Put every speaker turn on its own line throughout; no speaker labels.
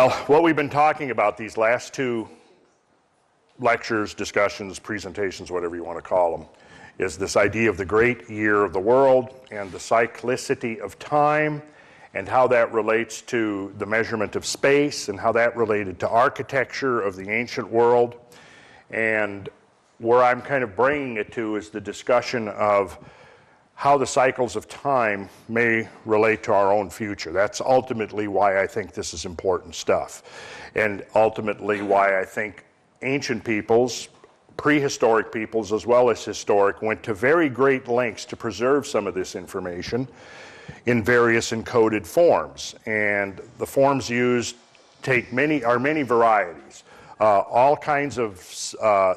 Well, what we've been talking about these last two lectures, discussions, presentations, whatever you want to call them, is this idea of the great year of the world and the cyclicity of time and how that relates to the measurement of space and how that related to architecture of the ancient world. And where I'm kind of bringing it to is the discussion of how the cycles of time may relate to our own future. That's ultimately why I think this is important stuff. And ultimately why I think ancient peoples, prehistoric peoples as well as historic, went to very great lengths to preserve some of this information in various encoded forms. And the forms used are many varieties. All kinds of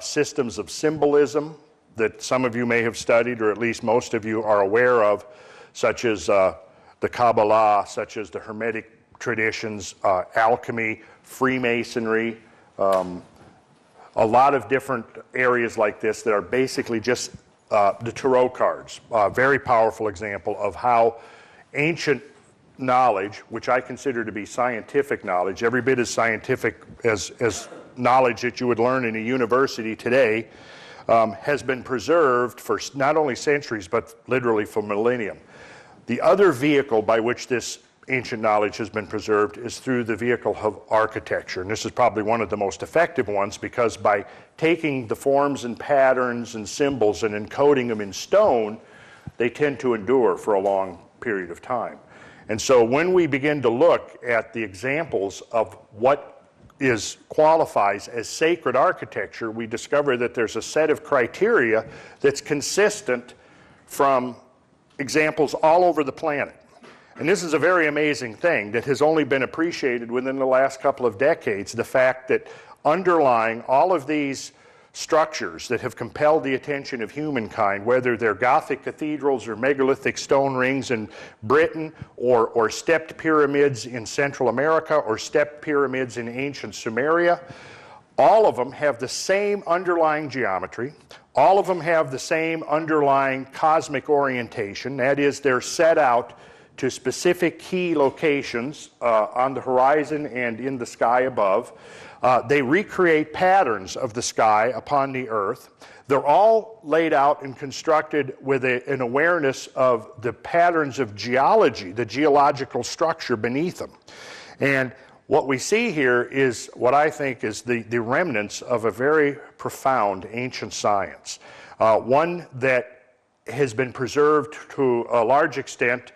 systems of symbolism that some of you may have studied, or at least most of you are aware of, such as the Kabbalah, such as the Hermetic traditions, alchemy, Freemasonry, a lot of different areas like this that are basically just the tarot cards. A very powerful example of how ancient knowledge, which I consider to be scientific knowledge, every bit as scientific as knowledge that you would learn in a university today, has been preserved for not only centuries, but literally for millennium. The other vehicle by which this ancient knowledge has been preserved is through the vehicle of architecture. And this is probably one of the most effective ones, because by taking the forms and patterns and symbols and encoding them in stone, they tend to endure for a long period of time. And so when we begin to look at the examples of what qualifies as sacred architecture, we discover that there's a set of criteria that's consistent from examples all over the planet. And this is a very amazing thing that has only been appreciated within the last couple of decades, the fact that underlying all of these structures that have compelled the attention of humankind, whether they're Gothic cathedrals or megalithic stone rings in Britain, or stepped pyramids in Central America, or stepped pyramids in ancient Sumeria, all of them have the same underlying geometry. All of them have the same underlying cosmic orientation. That is, they're set out to specific key locations on the horizon and in the sky above. They recreate patterns of the sky upon the earth. They're all laid out and constructed with an awareness of the patterns of geology, the geological structure beneath them. And what we see here is what I think is the remnants of a very profound ancient science. One that has been preserved to a large extent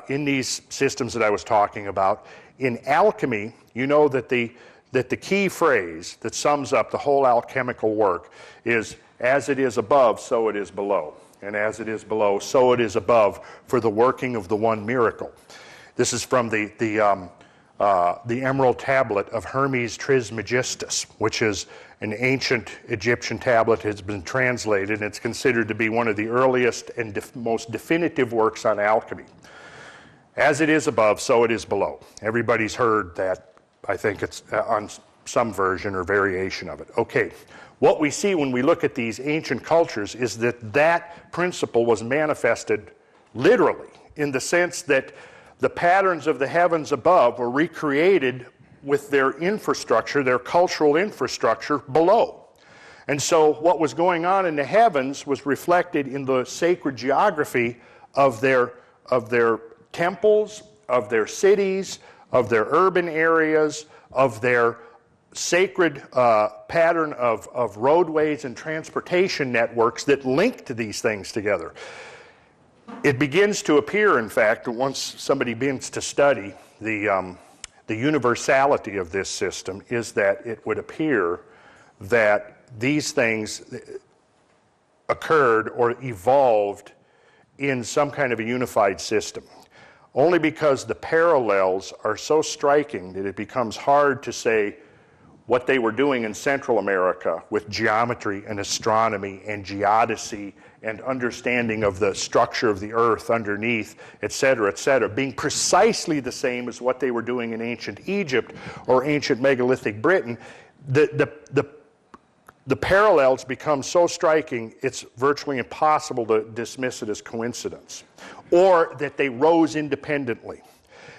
in these systems that I was talking about. In alchemy, you know that the key phrase that sums up the whole alchemical work is, as it is above, so it is below. And as it is below, so it is above, for the working of the one miracle. This is from the Emerald Tablet of Hermes Trismegistus, which is an ancient Egyptian tablet. Has been translated, and it's considered to be one of the earliest and most definitive works on alchemy. As it is above, so it is below. Everybody's heard that. I think it's on some version or variation of it. Okay, what we see when we look at these ancient cultures is that that principle was manifested literally, in the sense that the patterns of the heavens above were recreated with their infrastructure, their cultural infrastructure below. And so what was going on in the heavens was reflected in the sacred geography of their temples, of their cities, of their urban areas, of their sacred pattern of roadways and transportation networks that link to these things together. It begins to appear, in fact, once somebody begins to study the universality of this system, is that it would appear that these things occurred or evolved in some kind of a unified system. Only because the parallels are so striking that it becomes hard to say what they were doing in Central America with geometry and astronomy and geodesy and understanding of the structure of the earth underneath, et cetera, being precisely the same as what they were doing in ancient Egypt or ancient megalithic Britain. The parallels become so striking, it's virtually impossible to dismiss it as coincidence, or that they rose independently.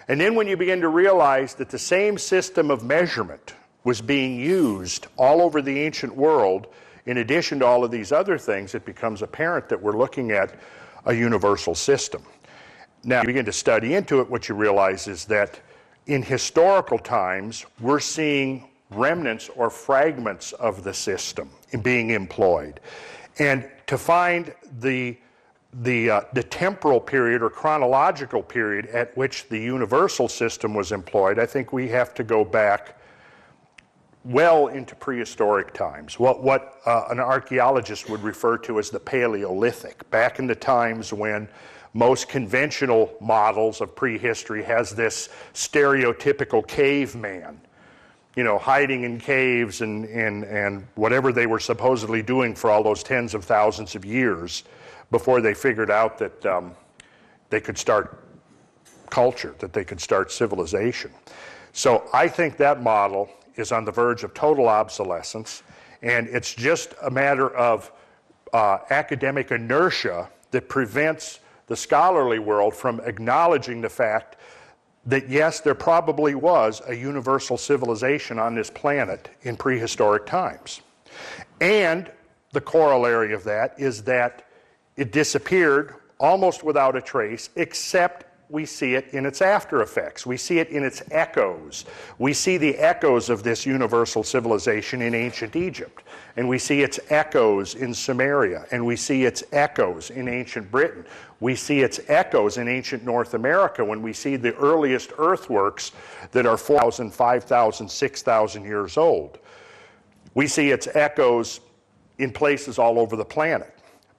And then when you begin to realize that the same system of measurement was being used all over the ancient world, in addition to all of these other things, it becomes apparent that we're looking at a universal system. Now, you begin to study into it, what you realize is that in historical times, we're seeing remnants or fragments of the system being employed. And to find the temporal period or chronological period at which the universal system was employed, I think we have to go back well into prehistoric times, what an archaeologist would refer to as the Paleolithic, back in the times when most conventional models of prehistory has this stereotypical caveman, you know, hiding in caves and whatever they were supposedly doing for all those tens of thousands of years before they figured out that they could start culture, that they could start civilization. So I think that model is on the verge of total obsolescence, and it's just a matter of academic inertia that prevents the scholarly world from acknowledging the fact that yes, there probably was a universal civilization on this planet in prehistoric times. And the corollary of that is that it disappeared almost without a trace, except we see it in its after effects. We see it in its echoes. We see the echoes of this universal civilization in ancient Egypt, and we see its echoes in Sumeria, and we see its echoes in ancient Britain. We see its echoes in ancient North America when we see the earliest earthworks that are 4,000, 5,000, 6,000 years old. We see its echoes in places all over the planet.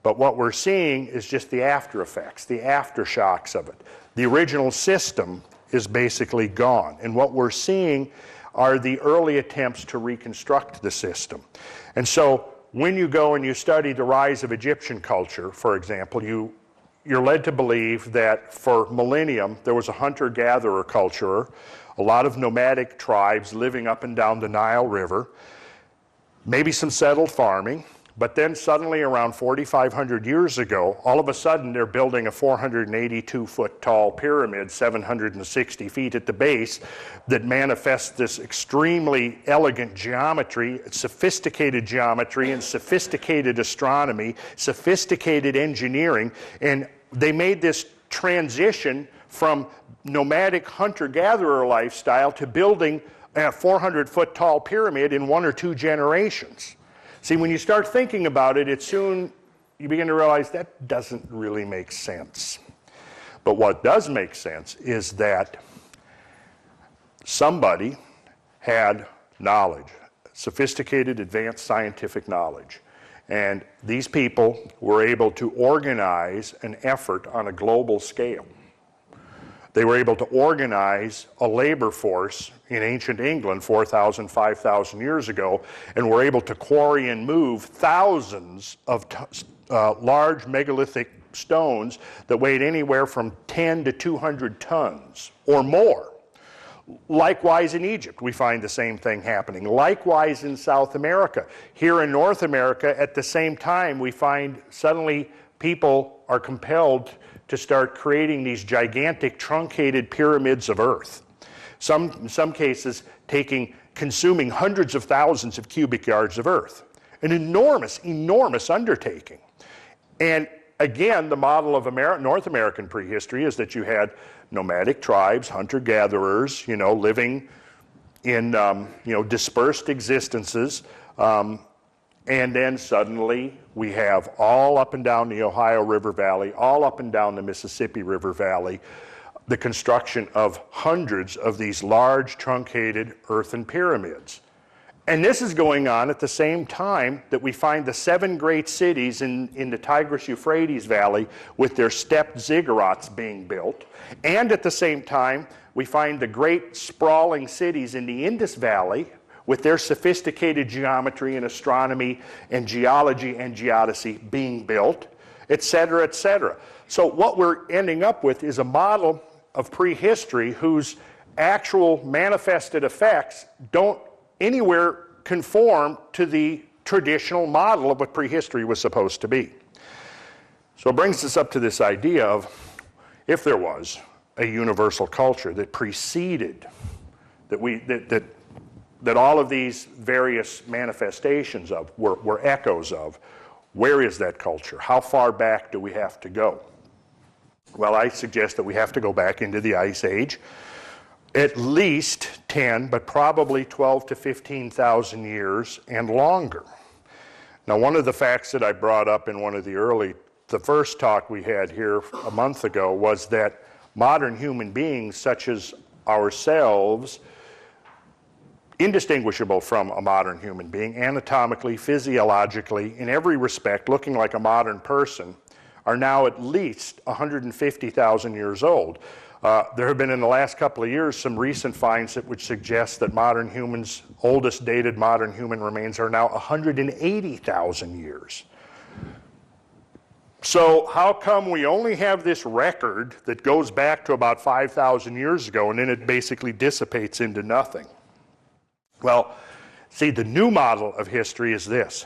But what we're seeing is just the after effects, the aftershocks of it. The original system is basically gone. And what we're seeing are the early attempts to reconstruct the system. And so when you go and you study the rise of Egyptian culture, for example, you're led to believe that for millennium there was a hunter-gatherer culture, a lot of nomadic tribes living up and down the Nile River, maybe some settled farming. But then suddenly around 4,500 years ago, all of a sudden they're building a 482-foot tall pyramid, 760 feet at the base, that manifests this extremely elegant geometry, sophisticated geometry and sophisticated astronomy, sophisticated engineering, and they made this transition from nomadic hunter-gatherer lifestyle to building a 400-foot tall pyramid in 1 or 2 generations. See, when you start thinking about it, you begin to realize that doesn't really make sense. But what does make sense is that somebody had knowledge, sophisticated, advanced scientific knowledge. And these people were able to organize an effort on a global scale. They were able to organize a labor force in ancient England 4,000, 5,000 years ago, and were able to quarry and move thousands of large megalithic stones that weighed anywhere from 10 to 200 tons or more. Likewise in Egypt, we find the same thing happening. Likewise in South America. Here in North America, at the same time, we find suddenly people are compelled to start creating these gigantic truncated pyramids of earth. In some cases, consuming hundreds of thousands of cubic yards of earth. An enormous, enormous undertaking. And again, the model of North American prehistory is that you had nomadic tribes, hunter-gatherers, living in dispersed existences. And then suddenly we have all up and down the Ohio River Valley, all up and down the Mississippi River Valley, the construction of hundreds of these large truncated earthen pyramids. And this is going on at the same time that we find the 7 great cities in the Tigris-Euphrates Valley with their stepped ziggurats being built. And at the same time, we find the great sprawling cities in the Indus Valley with their sophisticated geometry and astronomy and geology and geodesy being built, et cetera, et cetera. So what we're ending up with is a model of prehistory whose actual manifested effects don't anywhere conform to the traditional model of what prehistory was supposed to be. So it brings us up to this idea of, if there was a universal culture that preceded, that all of these various manifestations of were echoes of. Where is that culture? How far back do we have to go? Well, I suggest that we have to go back into the Ice Age, at least 10, but probably 12 to 15,000 years and longer. Now, one of the facts that I brought up in one of the first talk we had here a month ago was that modern human beings, such as ourselves, indistinguishable from a modern human being, anatomically, physiologically, in every respect, looking like a modern person, are now at least 150,000 years old. There have been in the last couple of years some recent finds that would suggest that modern humans, oldest dated modern human remains are now 180,000 years. So how come we only have this record that goes back to about 5,000 years ago and then it basically dissipates into nothing? Well, see, the new model of history is this.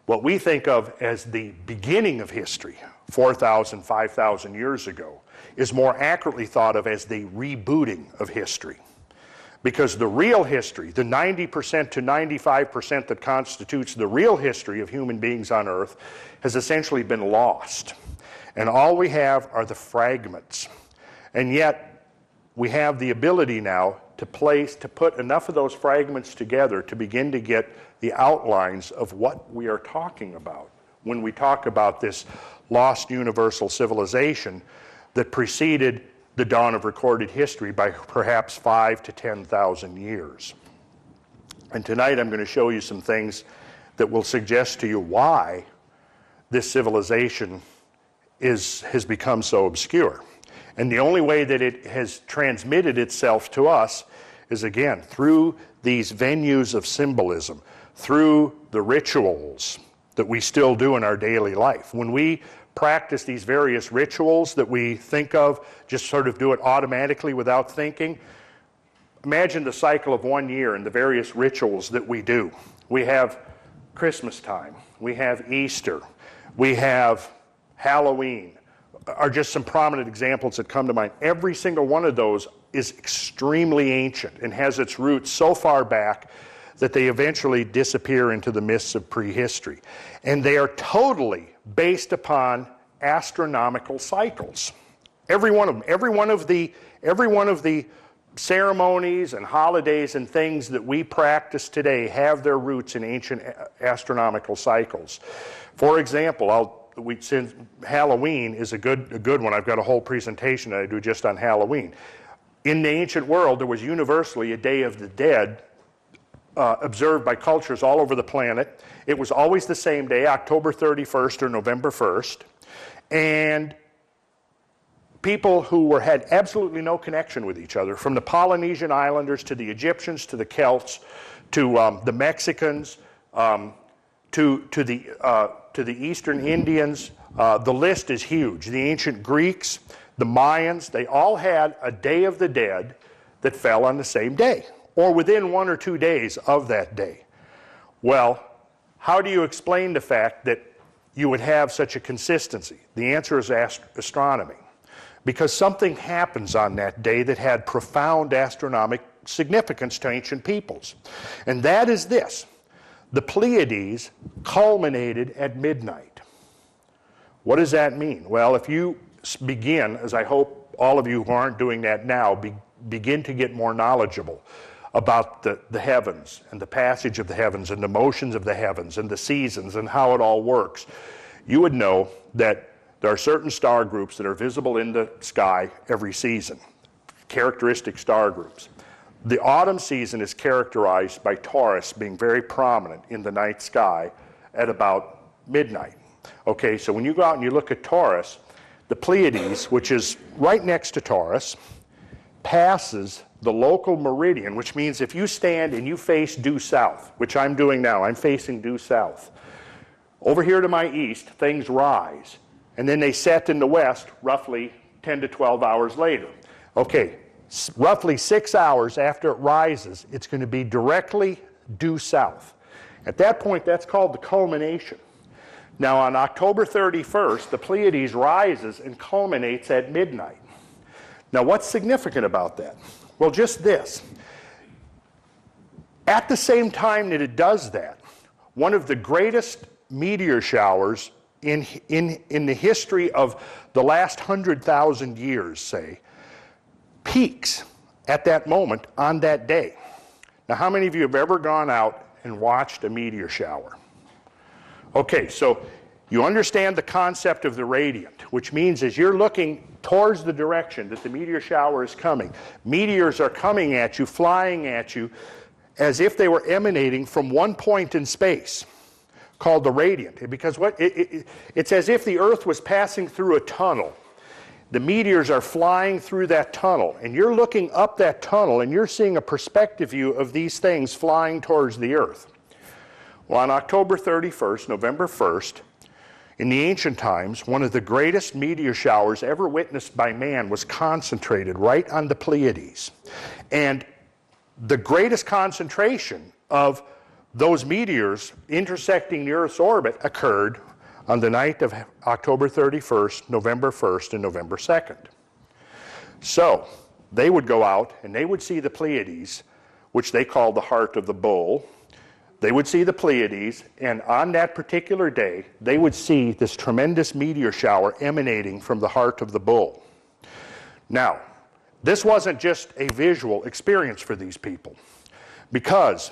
What we think of as the beginning of history, 4,000, 5,000 years ago, is more accurately thought of as the rebooting of history. Because the real history, the 90% to 95% that constitutes the real history of human beings on Earth, has essentially been lost. And all we have are the fragments. And yet, we have the ability now to put enough of those fragments together to begin to get the outlines of what we are talking about when we talk about this lost universal civilization that preceded the dawn of recorded history by perhaps 5 to 10,000 years. And tonight I'm going to show you some things that will suggest to you why this civilization has become so obscure. And the only way that it has transmitted itself to us is, again, through these venues of symbolism, through the rituals that we still do in our daily life. When we practice these various rituals that we think of, just sort of do it automatically without thinking, imagine the cycle of 1 year and the various rituals that we do. We have Christmas time, we have Easter, we have Halloween, are just some prominent examples that come to mind. Every single one of those is extremely ancient and has its roots so far back that they eventually disappear into the mists of prehistory. And they are totally based upon astronomical cycles. Every one of them, every one of the ceremonies and holidays and things that we practice today have their roots in ancient astronomical cycles. For example, since Halloween is a good one. I've got a whole presentation that I do just on Halloween. In the ancient world, there was universally a Day of the Dead observed by cultures all over the planet. It was always the same day, October 31st or November 1st. And people who had absolutely no connection with each other, from the Polynesian Islanders to the Egyptians to the Celts to the Mexicans to the Eastern Indians, the list is huge. The ancient Greeks, the Mayans, they all had a Day of the Dead that fell on the same day, or within 1 or 2 days of that day. Well, how do you explain the fact that you would have such a consistency? The answer is astronomy. Because something happens on that day that had profound astronomic significance to ancient peoples. And that is this: the Pleiades culminated at midnight. What does that mean? Well, if you begin, as I hope all of you who aren't doing that now, begin to get more knowledgeable about the heavens and the passage of the heavens and the motions of the heavens and the seasons and how it all works, you would know that there are certain star groups that are visible in the sky every season, characteristic star groups. The autumn season is characterized by Taurus being very prominent in the night sky at about midnight. Okay, so when you go out and you look at Taurus, the Pleiades, which is right next to Taurus, passes the local meridian, which means if you stand and you face due south, which I'm doing now, I'm facing due south. Over here to my east, things rise, and then they set in the west roughly 10 to 12 hours later. Okay, roughly 6 hours after it rises, it's going to be directly due south. At that point, that's called the culmination. Now, on October 31st, the Pleiades rises and culminates at midnight. Now, what's significant about that? Well, just this. At the same time that it does that, one of the greatest meteor showers in the history of the last 100,000 years, say, peaks at that moment on that day. Now, how many of you have ever gone out and watched a meteor shower? Okay, so you understand the concept of the radiant, which means as you're looking towards the direction that the meteor shower is coming, meteors are coming at you, flying at you, as if they were emanating from one point in space, called the radiant. Because it's as if the Earth was passing through a tunnel. The meteors are flying through that tunnel, and you're looking up that tunnel, and you're seeing a perspective view of these things flying towards the Earth. Well, on October 31st, November 1st, in the ancient times, one of the greatest meteor showers ever witnessed by man was concentrated right on the Pleiades. And the greatest concentration of those meteors intersecting the Earth's orbit occurred on the night of October 31st, November 1st, and November 2nd. So they would go out and they would see the Pleiades, which they called the heart of the bull. They would see the Pleiades, and on that particular day, they would see this tremendous meteor shower emanating from the heart of the bull. Now, this wasn't just a visual experience for these people, because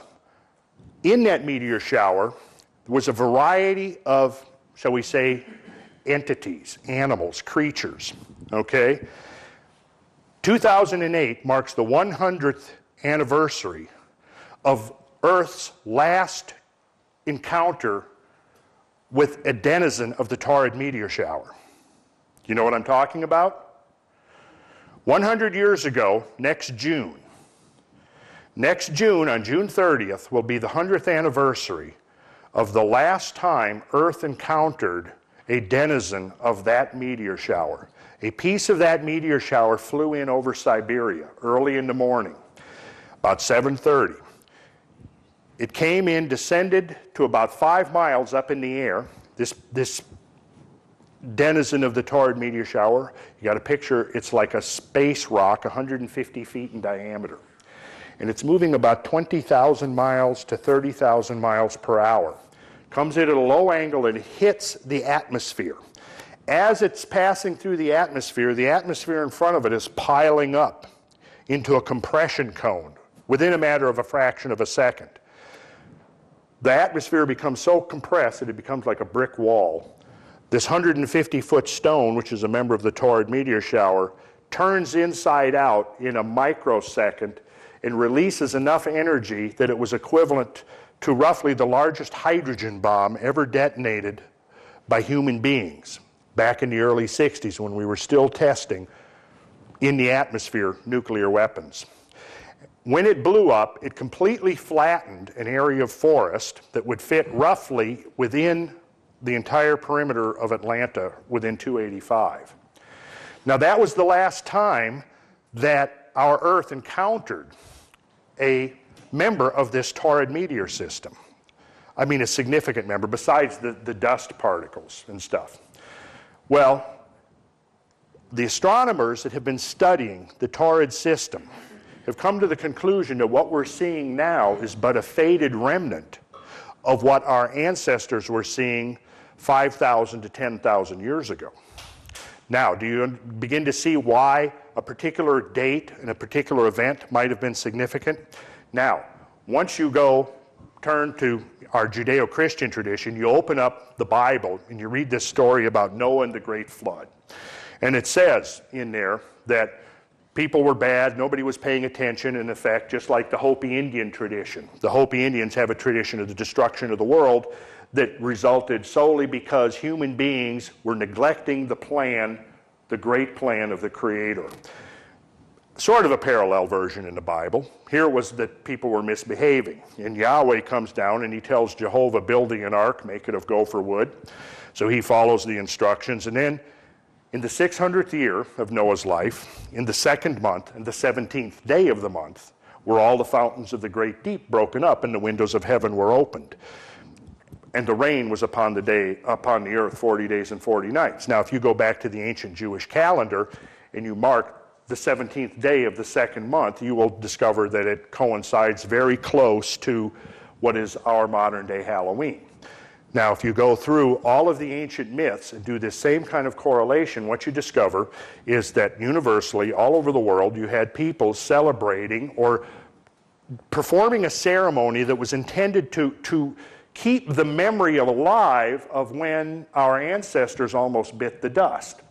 in that meteor shower was a variety of, shall we say, entities, animals, creatures, okay? 2008 marks the 100th anniversary of Earth's last encounter with a denizen of the Torrid meteor shower. You know what I'm talking about? 100 years ago, next June, on June 30th, will be the 100th anniversary of the last time Earth encountered a denizen of that meteor shower. A piece of that meteor shower flew in over Siberia early in the morning, about 7:30. It came in, descended to about 5 miles up in the air. This denizen of the Torrid meteor shower, you got a picture, it's like a space rock 150 feet in diameter. And it's moving about 20,000 miles to 30,000 miles per hour. Comes in at a low angle and hits the atmosphere. As it's passing through the atmosphere in front of it is piling up into a compression cone within a matter of a fraction of a second. The atmosphere becomes so compressed that it becomes like a brick wall. This 150-foot stone, which is a member of the Torrid meteor shower, turns inside out in a microsecond and releases enough energy that it was equivalent to roughly the largest hydrogen bomb ever detonated by human beings back in the early 60s when we were still testing in the atmosphere nuclear weapons. When it blew up, it completely flattened an area of forest that would fit roughly within the entire perimeter of Atlanta within 285. Now, that was the last time that our Earth encountered a member of this Torrid meteor system. I mean, a significant member, besides the dust particles and stuff. Well, the astronomers that have been studying the Torrid system have come to the conclusion that what we're seeing now is but a faded remnant of what our ancestors were seeing 5,000 to 10,000 years ago. Now, do you begin to see why a particular date and a particular event might have been significant? Now, once you turn to our Judeo-Christian tradition, you open up the Bible and you read this story about Noah and the great flood. And it says in there that people were bad, nobody was paying attention, in effect, just like the Hopi Indian tradition. The Hopi Indians have a tradition of the destruction of the world that resulted solely because human beings were neglecting the plan, the great plan of the Creator. Sort of a parallel version in the Bible. Here was that people were misbehaving. And Yahweh comes down and he tells Jehovah, build thee an ark, make it of gopher wood. So he follows the instructions. And then in the 600th year of Noah's life, in the 2nd month and the 17th day of the month, were all the fountains of the great deep broken up and the windows of heaven were opened. And the rain was upon the earth 40 days and 40 nights. Now, if you go back to the ancient Jewish calendar and you mark the 17th day of the second month, you will discover that it coincides very close to what is our modern day Halloween. Now, if you go through all of the ancient myths and do this same kind of correlation, what you discover is that universally, all over the world, you had people celebrating or performing a ceremony that was intended to keep the memory alive of when our ancestors almost bit the dust.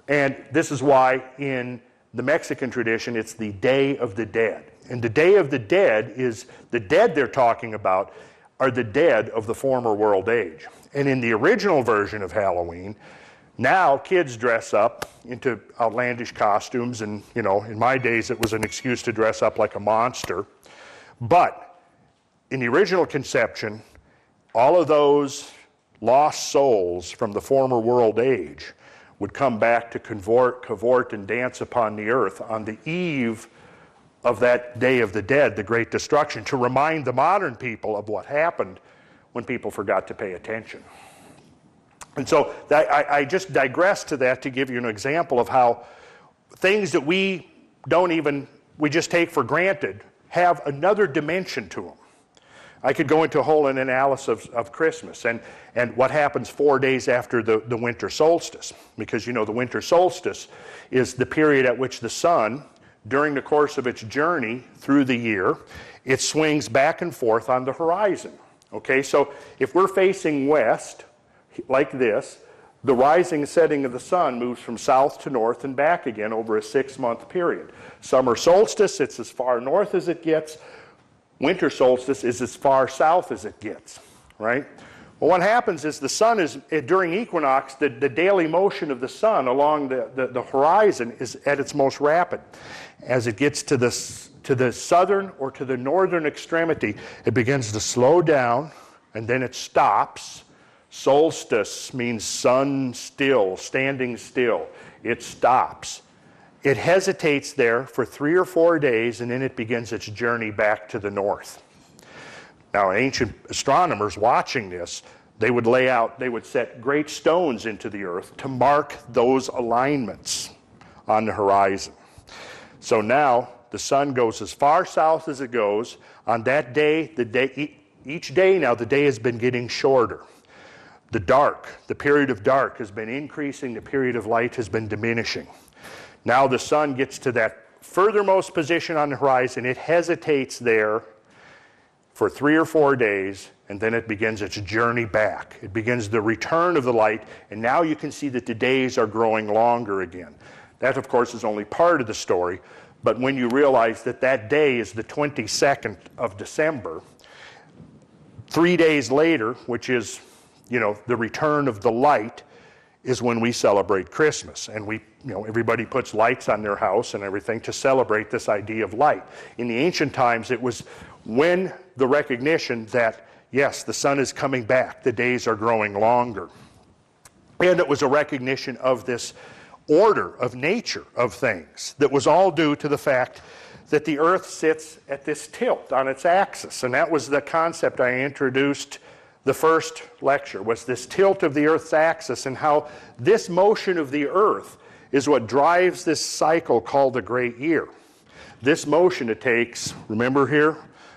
And this is why in the Mexican tradition, it's the Day of the Dead. And the Day of the Dead is, the dead they're talking about are the dead of the former world age. And in the original version of Halloween, now kids dress up into outlandish costumes, and in my days it was an excuse to dress up like a monster. But in the original conception, all of those lost souls from the former world age would come back to cavort and dance upon the earth on the eve of that Day of the Dead, the Great Destruction, to remind the modern people of what happened when people forgot to pay attention. And so I just digress to that to give you an example of how things that we just take for granted have another dimension to them. I could go into a whole analysis of Christmas and what happens 4 days after the winter solstice, because the winter solstice is the period at which the sun, during the course of its journey through the year, it swings back and forth on the horizon. Okay, so if we're facing west, like this, the rising and setting of the sun moves from south to north and back again over a 6-month period. Summer solstice, it's as far north as it gets. Winter solstice is as far south as it gets, right? Well, what happens is the sun is, during equinox, the daily motion of the sun along the horizon is at its most rapid. As it gets to the southern or to the northern extremity, it begins to slow down, and then it stops. Solstice means sun still, standing still. It stops. It hesitates there for 3 or 4 days, and then it begins its journey back to the north. Now, ancient astronomers watching this, they would set great stones into the earth to mark those alignments on the horizon. So now the sun goes as far south as it goes. On that day, each day now, the day has been getting shorter. The period of dark has been increasing, the period of light has been diminishing. Now the sun gets to that furthermost position on the horizon, it hesitates there for 3 or 4 days, and then it begins its journey back. It begins the return of the light, and now you can see that the days are growing longer again. That, of course, is only part of the story, but when you realize that that day is the 22nd of December, 3 days later, which is, the return of the light, is when we celebrate Christmas. And everybody puts lights on their house and everything to celebrate this idea of light. In the ancient times, it was when the recognition that, yes, the sun is coming back, the days are growing longer. And it was a recognition of this order of nature of things that was all due to the fact that the earth sits at this tilt on its axis. And that was the concept I introduced the first lecture, was this tilt of the earth's axis, and how this motion of the earth is what drives this cycle called the great year. This motion, it takes, remember here,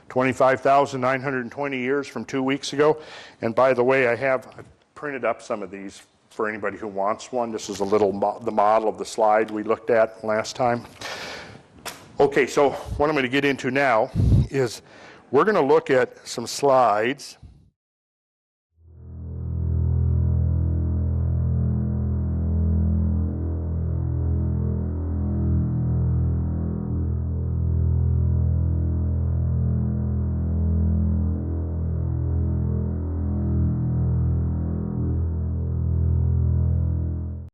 25,920 years from 2 weeks ago. And by the way, I've printed up some of these for anybody who wants one. This is the model of the slide we looked at last time. Okay, so what I'm going to get into now is we're going to look at some slides